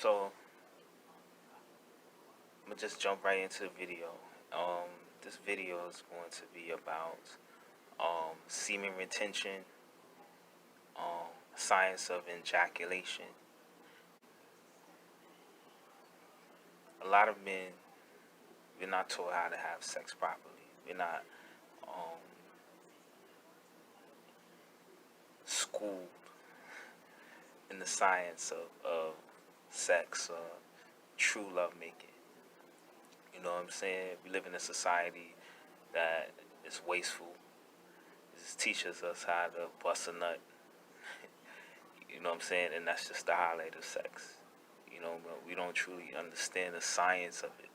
So I'm gonna just jump right into the video. Um, this video is going to be about semen retention, science of ejaculation. A lot of men, we're not taught how to have sex properly. We're not um, schooled in the science of sex or true lovemaking. You know what I'm saying? We live in a society that is wasteful. It teaches us how to bust a nut. You know what I'm saying? And that's just the highlight of sex. You know, we don't truly understand the science of it.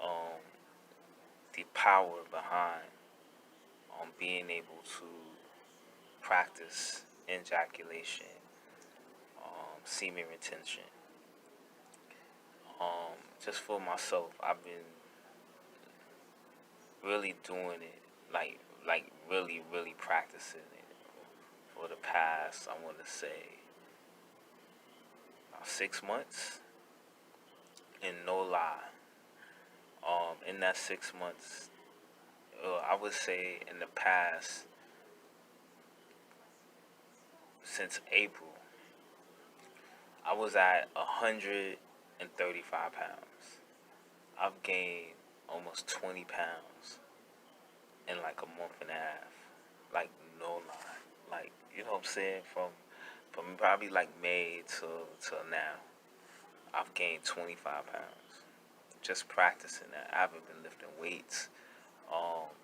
Um, the power behind being able to practice ejaculation, semen retention. Just for myself, I've been really doing it, like really practicing it for the past, I want to say, about 6 months. And no lie, in that 6 months, I would say in the past, since April, I was at 135 pounds. I've gained almost 20 pounds in like a month and a half. Like, no lie. Like, you know what I'm saying? From probably like May till now, I've gained 25 pounds. Just practicing that. I haven't been lifting weights.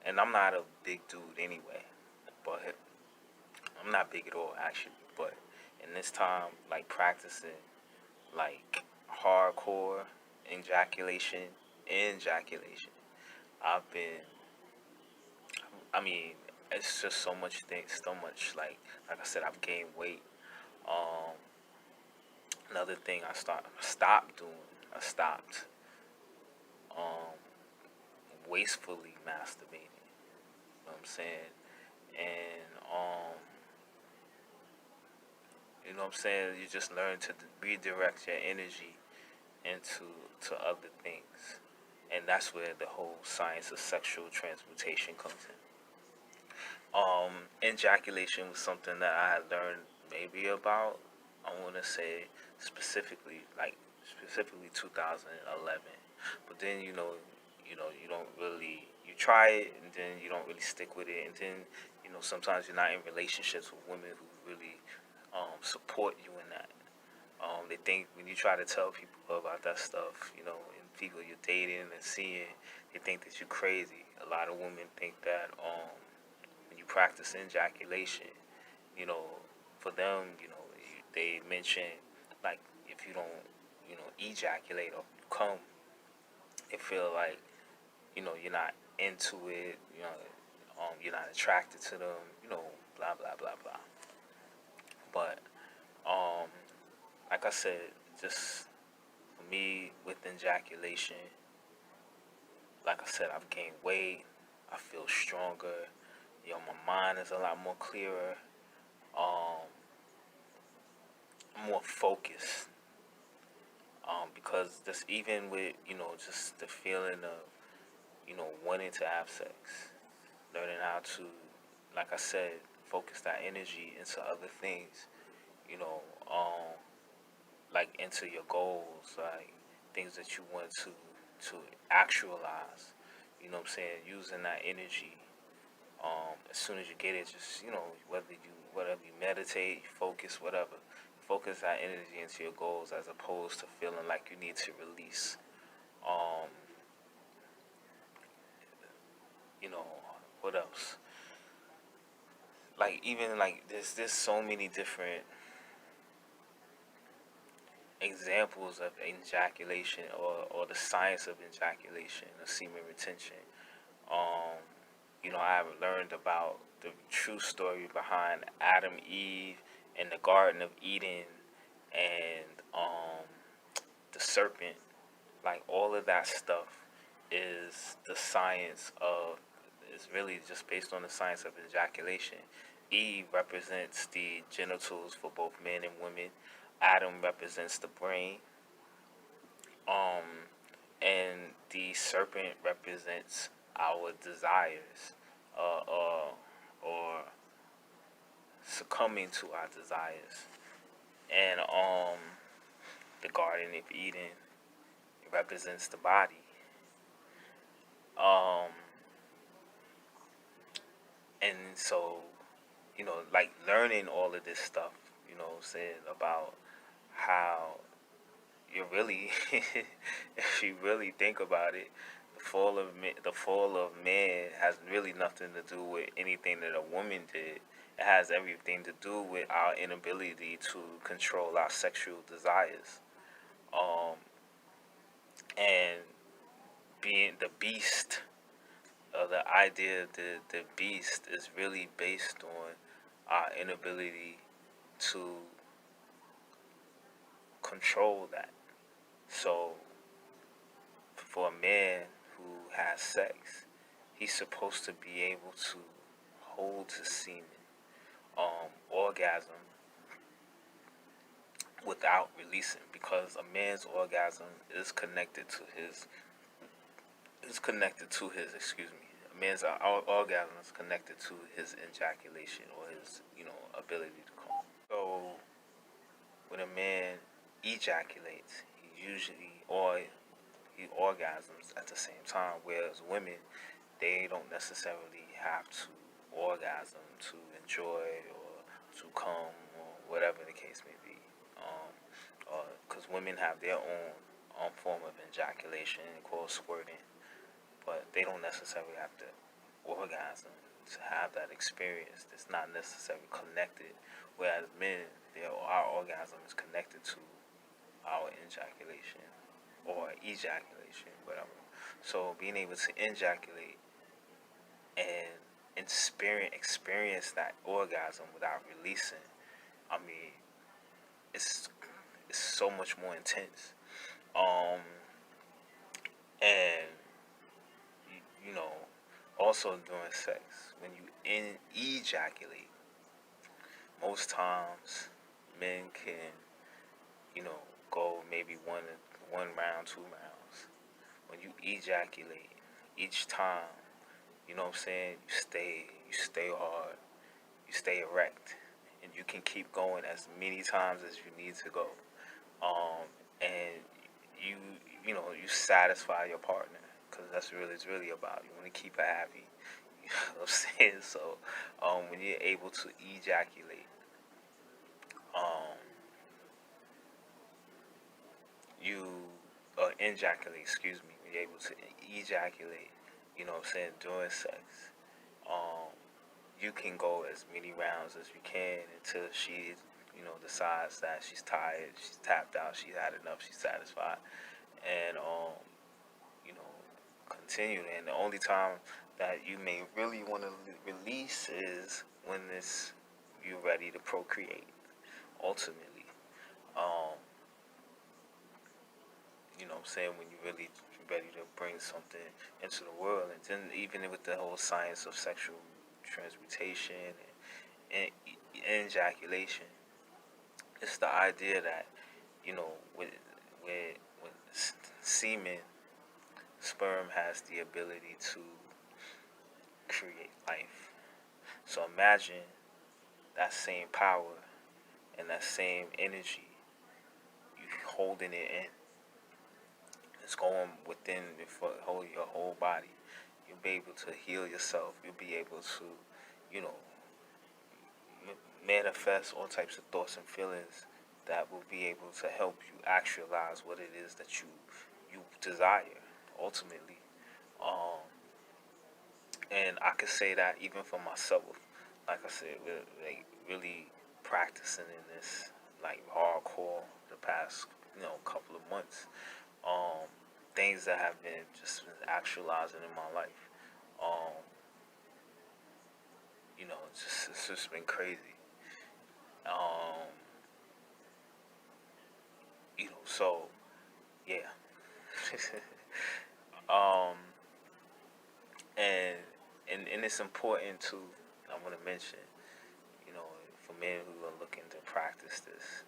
And I'm not a big dude anyway. But I'm not big at all, actually. But in this time, like practicing, like hardcore ejaculation, I've been, I mean, it's just so much things, so much, like I said, I've gained weight. Um, Another thing stopped doing, I stopped um, wastefully masturbating. You know what I'm saying? And you know what I'm saying? You just learn to redirect your energy to other things, and that's where the whole science of sexual transmutation comes in. Ejaculation was something that I had learned maybe about, I want to say, specifically 2011. But then you don't really, you try it and then you don't really stick with it, and then sometimes you're not in relationships with women who really support you in that. They think when you try to tell people about that stuff, and people you're dating and seeing, they think that you're crazy. A lot of women think that when you practice ejaculation, you know, for them, they mention, like, if you don't, ejaculate or come, they feel like, you're not into it, you're not attracted to them, blah blah blah blah. But um, like I said, just for me with ejaculation, like I said, I've gained weight. I feel stronger. My mind is a lot more clearer. Um, I'm more focused. Because just even with just the feeling of wanting to have sex, learning how to, like I said, focus that energy into other things. You know, um, like into your goals, like things that you want to actualize. You know what I'm saying? Using that energy. As soon as you get it, just whatever you meditate, focus, whatever. Focus that energy into your goals as opposed to feeling like you need to release. Um, you know, what else? Like even like there's so many different examples of ejaculation or the science of ejaculation or semen retention. Um, I have learned about the true story behind Adam, Eve, and the Garden of Eden, and the serpent. Like all of that stuff is the science of is really just based on the science of ejaculation. Eve represents the genitals for both men and women. Adam represents the brain. Um, and the serpent represents our desires, or succumbing to our desires. And the Garden of Eden represents the body. Um, and so, like learning all of this stuff, saying about how you really, if you really think about it, the fall of man has really nothing to do with anything that a woman did. It has everything to do with our inability to control our sexual desires. Um, and being the beast, the idea of the beast is really based on our inability to control that. So, for a man who has sex, he's supposed to be able to hold his semen, orgasm, without releasing, because a man's orgasm is connected to his excuse me, a man's orgasm is connected to his ejaculation, or his ability to come. So when a man ejaculates, he usually, or he orgasms at the same time, whereas women, they don't necessarily have to orgasm to enjoy or to come, or whatever the case may be. Because women have their own form of ejaculation called squirting, but they don't necessarily have to orgasm to have that experience. It's not necessarily connected. Whereas men, our orgasm is connected to our ejaculation or ejaculation, whatever. So being able to ejaculate and experience that orgasm without releasing, I mean, it's so much more intense. Um, and you know, also during sex, when you ejaculate, most times men can, go maybe one round, 2 rounds. When you ejaculate, each time, you know what I'm saying, you stay hard, you stay erect, and you can keep going as many times as you need to go. And you you satisfy your partner, because that's really it's really about. You want to keep her happy. You know what I'm saying? So, when you're able to ejaculate, um, you ejaculate, excuse me, when you're able to ejaculate, you know what I'm saying, during sex, um, you can go as many rounds as you can until she, decides that she's tired, she's tapped out, she's had enough, she's satisfied, and you know, continue. And the only time that you may really want to release is when you're ready to procreate. Ultimately, um, you know what I'm saying, when you're really ready to bring something into the world. And then even with the whole science of sexual transmutation and ejaculation, it's the idea that, with semen, sperm has the ability to create life. So imagine that same power and that same energy, you holding it in. It's going within your whole body. You'll be able to heal yourself. You'll be able to, you know, manifest all types of thoughts and feelings that will be able to help you actualize what it is that you desire ultimately. Um, and I could say that even for myself, like I said, like really practicing in this like hardcore the past couple of months. Um, Things that have been just actualizing in my life. Um, it's just been crazy. Um, so yeah. um, and and it's important to, I want to mention, you know, for men who are looking to practice this,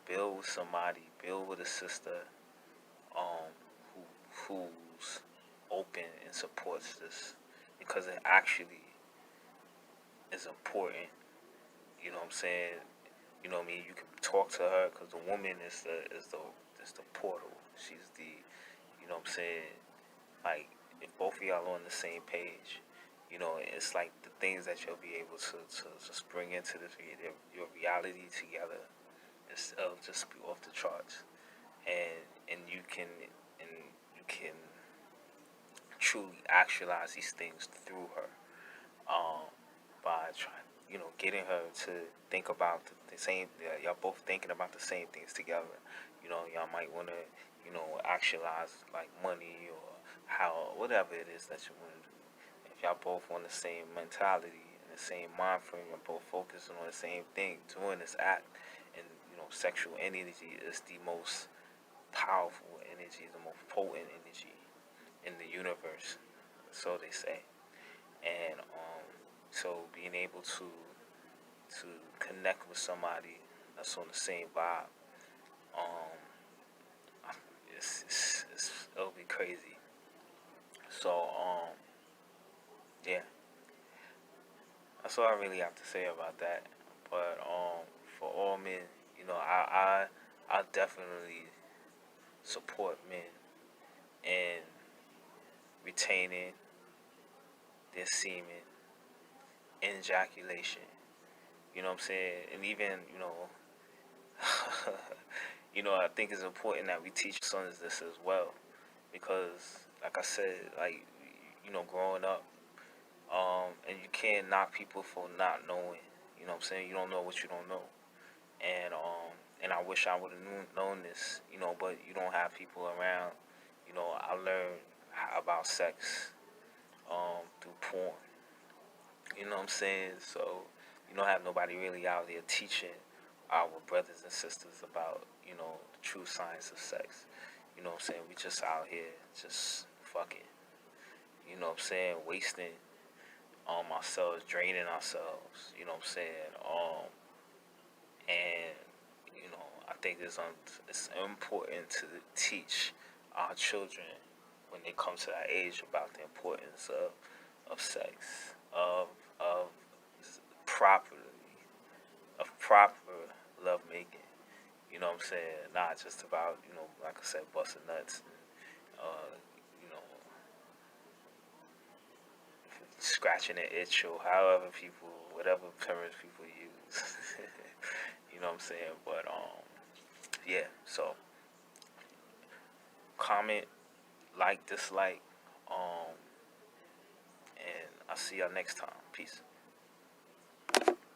build with somebody, build with a sister, who's open and supports this, because it actually is important. You know what I'm saying? You know what I mean? You can talk to her, because the woman is the portal. She's the, you know what I'm saying? Like, if both of y'all on the same page, it's like the things that you'll be able to just bring into your reality together. It'll just be off the charts, and you can truly actualize these things through her, um, by trying, getting her to think about the same. Y'all both thinking about the same things together. Y'all might want to, actualize like money, or how, whatever it is that you want to do. If y'all both on the same mentality and the same mind frame, you're both focusing on the same thing, doing this act, and sexual energy is the most powerful energy, the most potent energy in the universe, so they say. And so being able to connect with somebody that's on the same vibe, um, it'll be crazy. So yeah, that's all I really have to say about that. But for all men, I definitely support men in retaining their semen, INjaculation. You know what I'm saying? And even, I think it's important that we teach sons this as well, because, like I said, like, growing up, and you can't knock people for not knowing. You know what I'm saying? You don't know what you don't know, and I wish I would have known this, but you don't have people around. I learned about sex through porn. You know what I'm saying? So you don't have nobody really out there teaching our brothers and sisters about, the true science of sex. You know what I'm saying? We just out here just fucking, what I'm saying, wasting ourselves, draining ourselves, you know what I'm saying? And I think it's important to teach our children when they come to that age about the importance of sex, of properly of proper love making. You know what I'm saying? Not just about, like I said, busting nuts and you know, scratching an itch, or however people, whatever terms people use. You know what I'm saying? But yeah. So comment, like, dislike, and I'll see y'all next time. Peace.